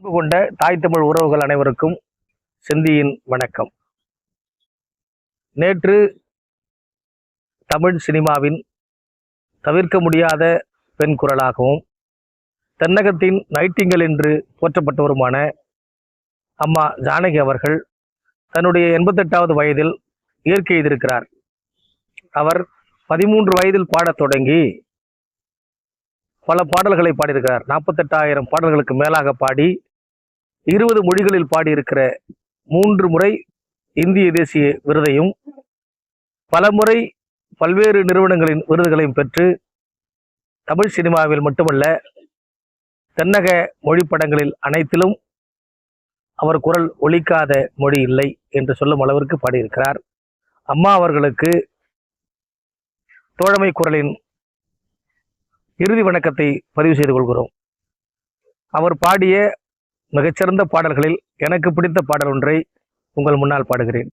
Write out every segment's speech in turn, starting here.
அன்பு கொண்ட தாய் தமிழ் உறவுகள் அனைவருக்கும் செந்தியின் வணக்கம். நேற்று தமிழ் சினிமாவின் தவிர்க்க முடியாத பெண் குரலாகவும் தென்னகத்தின் நைட்டிங்கல் என்று போற்றப்பட்டவருமான அம்மா ஜானகி அவர்கள் தன்னுடைய 88வது வயதில் இயற்கை எய்திருக்கிறார். அவர் 13 வயதில் பாடத் தொடங்கி பல பாடல்களை பாடியிருக்கிறார். 48,000 பாடல்களுக்கு மேலாக பாடி 20 மொழிகளில் பாடியிருக்கிற 3 முறை இந்திய தேசிய விருதையும் பல முறை பல்வேறு நிறுவனங்களின் விருதுகளையும் பெற்று தமிழ் சினிமாவில் மட்டுமல்ல தென்னக மொழி படங்களில் அனைத்திலும் அவர் குரல் ஒலிக்காத மொழி இல்லை என்று சொல்லும் அளவிற்கு பாடியிருக்கிறார். அம்மா அவர்களுக்கு தோழமை குரலின் இறுதி வணக்கத்தை பதிவு செய்து கொள்கிறோம். அவர் பாடிய மிகச்சிறந்த பாடல்களில் எனக்கு பிடித்த பாடல் ஒன்றை உங்கள் முன்னால் பாடுகிறேன்.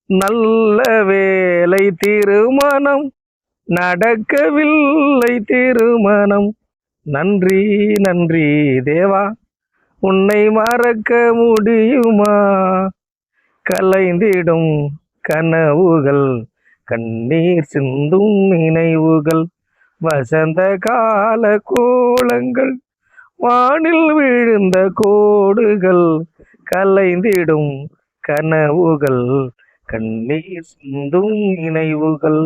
நல்ல வேலை திருமணம் நடக்கவில்லை திருமணம், நன்றி நன்றி தேவா, உன்னை மறக்க முடியுமா, கலைந்திடும் கனவுகள் கண்ணீர் சிந்தும் நினைவுகள், வசந்த கால கோலங்கள் வானில் விழுந்த கோடுகள், கலைந்திடும் கனவுகள் கண்ணீர் சிந்தும் நினைவுகள்.